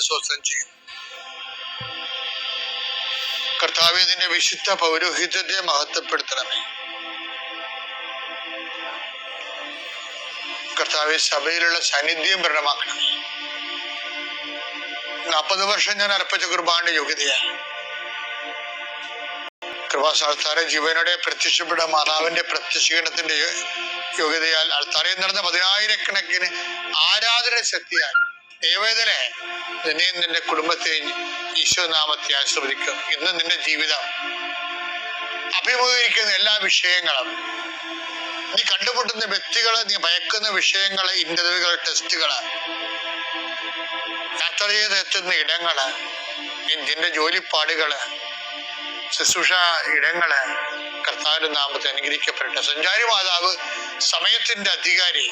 സ്വസ്ഥം ചെയ്യുന്നു. കർത്താവേ, നിന്റെ വിശുദ്ധ പൗരോഹിത്യത്തെ മഹത്വപ്പെടുത്തണമേ. കർത്താവെ, സഭയിലുള്ള സാന്നിധ്യം പ്രകടമാക്കണമേ. 40 വർഷം ഞാൻ അർപ്പിച്ച കുർബാനയുടെ യോഗ്യതയാൽ കൃപാസാൽത്താരെ ജീവനോടെ പ്രത്യക്ഷപ്പെട്ട മാതാവിന്റെ പ്രത്യക്ഷീകരണത്തിന്റെ യോഗ്യതയാൽ അൾത്താരയിൽ നടന്ന 10,000-കണക്കിന് ആരാധന ശക്തിയാൽ ദൈവവേദനെ നിന്നെയും നിന്റെ കുടുംബത്തെയും ഈശോനാമത്തെ ആശീർവദിക്കും. ഇന്ന് നിന്റെ ജീവിതം അഭിമുഖീകരിക്കുന്ന എല്ലാ വിഷയങ്ങളും, നീ കണ്ടുമുട്ടുന്ന വ്യക്തികള്, നീ ഭയക്കുന്ന വിഷയങ്ങള്, ഇന്റർവ്യൂകൾ, ടെസ്റ്റുകള്, യാത്ര ചെയ്തെത്തുന്ന ഇടങ്ങള്, നിന്റെ ജോലിപ്പാടുകള്, ശുശ്രൂഷ ഇടങ്ങള് കർത്താവിന്റെ നാമത്തെ അനുഗ്രഹിക്കപ്പെടട്ടെ. സഞ്ചാരി മാതാവ്, സമയത്തിന്റെ അധികാരി,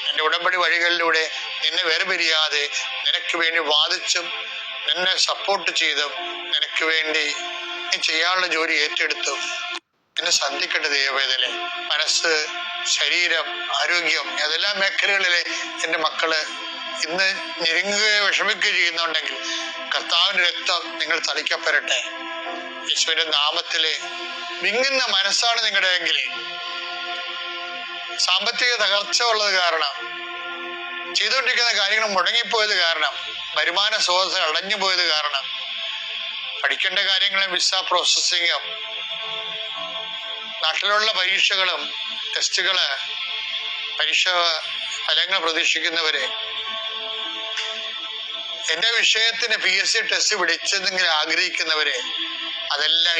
എന്റെ ഉടമ്പടി വഴികളിലൂടെ നിന്നെ വേർപിരിയാതെ നിനക്ക് വേണ്ടി വാദിച്ചും നിന്നെ സപ്പോർട്ട് ചെയ്തും നിനക്ക് വേണ്ടി നീ ചെയ്യാനുള്ള ജോലി ഏറ്റെടുത്തും എന്നെ സന്ധിക്കേണ്ട ദൈവവേദനെ, മനസ്സ്, ശരീരം, ആരോഗ്യം, ഏതെല്ലാം മേഖലകളിലെ എൻ്റെ മക്കള് ഇന്ന് ഞെരുങ്ങുകയോ വിഷമിക്കുകയോ ചെയ്യുന്നുണ്ടെങ്കിൽ കർത്താവിന്റെ രക്തം നിങ്ങൾ തളിക്കപ്പെടട്ടെ. യേശുവിന്റെ നാമത്തില് വിങ്ങുന്ന മനസ്സാണ് നിങ്ങളുടെ എങ്കിൽ, സാമ്പത്തിക തകർച്ച ഉള്ളത് കാരണം, ചെയ്തുകൊണ്ടിരിക്കുന്ന കാര്യങ്ങൾ മുടങ്ങിപ്പോയത് കാരണം, വരുമാന സ്രോതസ് അടഞ്ഞു പോയത് കാരണം, പഠിക്കേണ്ട കാര്യങ്ങളും വിസ പ്രോസസ്സിങ്ങും, നാട്ടിലുള്ള പരീക്ഷകളും ടെസ്റ്റുകള്, പരീക്ഷ ഫലങ്ങൾ പ്രതീക്ഷിക്കുന്നവരെ, എന്റെ വിഷയത്തിന് PSC ടെസ്റ്റ് പിടിച്ചെന്നെങ്കിലും ആഗ്രഹിക്കുന്നവരെ, അതെല്ലാം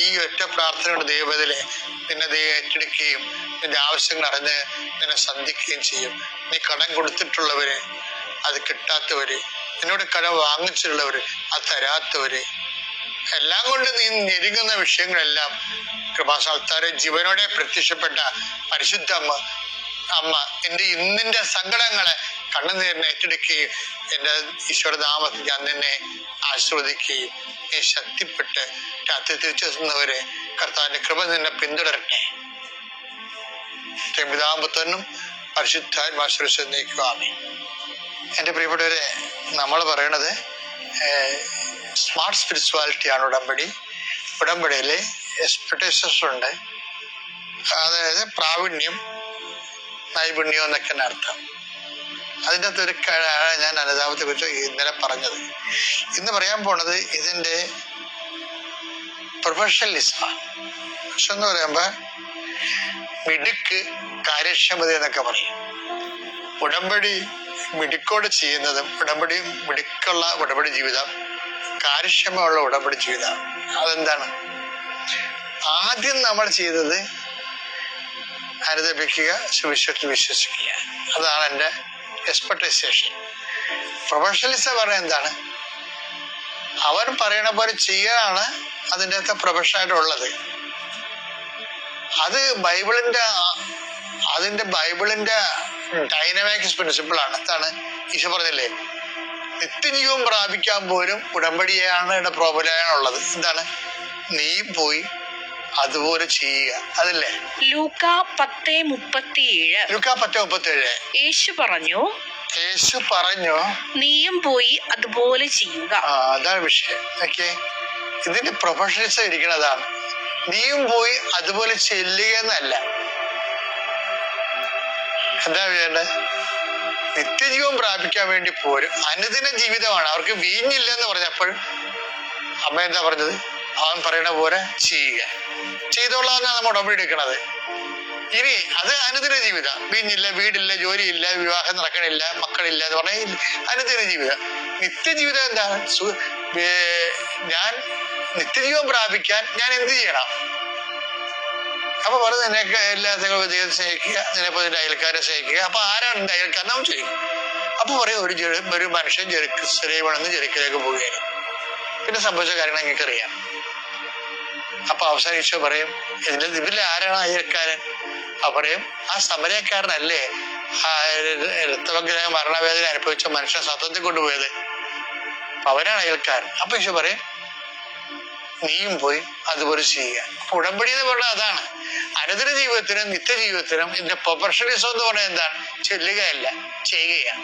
ഈ ഒറ്റ പ്രാർത്ഥനയുടെ ദൈവത്തിലെ നിന്നെ ഏറ്റെടുക്കുകയും നിന്റെ ആവശ്യങ്ങൾ അറിഞ്ഞ് നിന്നെ സന്ധിക്കുകയും ചെയ്യും. നീ കടം കൊടുത്തിട്ടുള്ളവര്, അത് കിട്ടാത്തവര്, നിന്നോട് കടം വാങ്ങിച്ചിട്ടുള്ളവര്, അത് തരാത്തവര്, എല്ലാം കൊണ്ട് നീ ഞെരുങ്ങുന്ന വിഷയങ്ങളെല്ലാം കൃപാസാൽത്താരെ ജീവനോടെ പ്രത്യക്ഷപ്പെട്ട പരിശുദ്ധ അമ്മ നിന്റെ ഇന്നിന്റെ സങ്കടങ്ങളെ കണ്ണുനീരിനെ ഏറ്റെടുക്കുകയും എൻ്റെ ഈശോയുടെ നാമത്തിൽ ഞാൻ നിന്നെ ആശീർവദിക്കുകയും നീ ശക്തിപ്പെട്ട് രാത്രി തിരിച്ചെത്തുന്നവരെ കർത്താവിന്റെ കൃപ നിന്നെ പിന്തുടരട്ടെ. പിതാമ്പുത്രനും പരിശുദ്ധാത്മാശ്വസിക്കുവാമേ. എൻ്റെ പ്രിയപ്പെട്ടവരെ, നമ്മൾ പറയണത് സ്മാർട്ട് സ്പിരിച്വാലിറ്റിയാണ് ഉടമ്പടി. ഉടമ്പടിയില് എക്സ്പെക്ടേഷൻസ് ഉണ്ട്, അതായത് പ്രാവീണ്യം, നൈപുണ്യം എന്നൊക്കെ അർത്ഥം. അതിൻ്റെ അകത്തൊരു ഞാൻ അനുതാപത്തെ കുറിച്ച് ഇന്നലെ പറഞ്ഞത്. ഇന്ന് പറയാൻ പോണത് ഇതിൻ്റെ പ്രൊഫഷണലിസമാണ്. പക്ഷെ എന്ന് പറയുമ്പോ മിടുക്ക്, കാര്യക്ഷമത എന്നൊക്കെ പറയും. ഉടമ്പടി മിടുക്കോട് ചെയ്യുന്നതും ഉടമ്പടി ജീവിതം, കാര്യക്ഷമമുള്ള ഉടമ്പടി ജീവിതം. അതെന്താണ്? ആദ്യം നമ്മൾ ചെയ്തത് അനുദപിക്കുക, സുവിശേഷത്തിൽ വിശ്വസിക്കുക. അതാണ് എൻ്റെ എക്സ്പെർട്ടൈസേഷൻ. പ്രൊഫഷണലിസം പറഞ്ഞാൽ എന്താണ്? അവൻ പറയണ പോലെ ചെയ്യാനാണ് അതിൻ്റെ അകത്ത് പ്രൊഫഷനായിട്ടുള്ളത്. അത് ബൈബിളിന്റെ ഡൈനാമിക്സ് പ്രിൻസിപ്പിളാണ്. എന്താണ് ഈശോ പറഞ്ഞില്ലേ, നിത്യജീവൻ പ്രാപിക്കാൻ പോലും ഉടമ്പടിയാണ് പ്രോബലാണുള്ളത്. എന്താണ്? നീയും പോയി അതുപോലെ ചെയ്യുക. അതല്ലേ ലൂക്കാ 10:37. യേശു പറഞ്ഞു നീയും പോയി അതുപോലെ ചെയ്യുക. അതാണ് വിഷയം. ഓക്കെ, ഇതിന്റെ പ്രൊഫഷണലിസം ഇരിക്കണതാണ്. നീയും പോയി അതുപോലെ ചെല്ലുക എന്നല്ല. എന്താ വേണ്ടത്? നിത്യജീവൻ പ്രാപിക്കാൻ വേണ്ടി പോരും. അനുദിന ജീവിതമാണ്. അവർക്ക് വീഞ്ഞില്ലെന്ന് പറഞ്ഞപ്പോൾ അമ്മ എന്താ പറഞ്ഞത്? അവൻ പറയണ പോലെ ചെയ്യുക. ചെയ്തോളാന്നാണ് നമ്മൾ ഉടമ്പടി എടുക്കണത്. ഇനി അത് അനുദിന ജീവിതം. വീഞ്ഞില്ല, വീടില്ല, ജോലിയില്ല, വിവാഹം നടക്കണില്ല, മക്കളില്ല എന്ന് പറഞ്ഞാൽ അനുദിന ജീവിതം. നിത്യജീവിതം എന്താണ്? ഞാൻ നിത്യജീവൻ പ്രാപിക്കാൻ ഞാൻ എന്ത് ചെയ്യണം? അപ്പൊ പറഞ്ഞു, നിനക്ക് എല്ലാ ദൈവത്തെ സ്നേഹിക്കുക, നിന്നെപ്പോ നിന്റെ അയൽക്കാരെ സ്നേഹിക്കുക. അപ്പൊ ആരാണ് നിന്റെ അയൽക്കാർ? നാം ചെയ്യും. അപ്പൊ പറയും, ഒരു മനുഷ്യൻ ജെറുസലേമിൽ ജെറിക്കോയിലേക്ക് പോവുകയാണ്. പിന്നെ സംഭവിച്ച കാര്യങ്ങൾ നിങ്ങൾക്കറിയാം. അപ്പൊ അവസാനം ഈശോ പറയും, ഇതിൽ ആരാണ് അയൽക്കാരൻ? അപ്പൊ പറയും, ആ സമരക്കാരനല്ലേ ആ രക്തവഗ്രഹ മരണവേദന അനുഭവിച്ച മനുഷ്യൻ സത്യത്തിൽ കൊണ്ടുപോയത്, അവനാണ് അയൽക്കാരൻ. അപ്പൊ ഈശോ പറയും, നീയും പോയി അതുപോലെ ചെയ്യുക. ഉടമ്പടി എന്ന് പറഞ്ഞാൽ അതാണ്. അനുദിന ജീവിതത്തിനും നിത്യജീവിതത്തിനും ഇതിന്റെ പ്രൊഫഷണലിസം എന്ന് പറഞ്ഞാൽ എന്താണ്? ചെല്ലുകയല്ല, ചെയ്യുകയാണ്.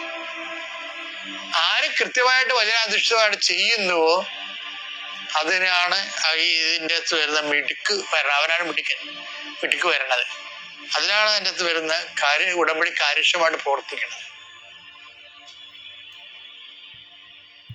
ആര് കൃത്യമായിട്ട് വചനാധിഷ്ഠിതമായിട്ട് ചെയ്യുന്നുവോ അതിനാണ് ഇതിൻ്റെ അകത്ത് വരുന്ന മിടുക്ക് വരണം. അവനാണ് മിടുക്ക് വരണത്. അതിനാണ് അതിൻ്റെ അകത്ത് വരുന്ന ഉടമ്പടി കാര്യക്ഷമമായിട്ട് പ്രവർത്തിക്കുന്നത്.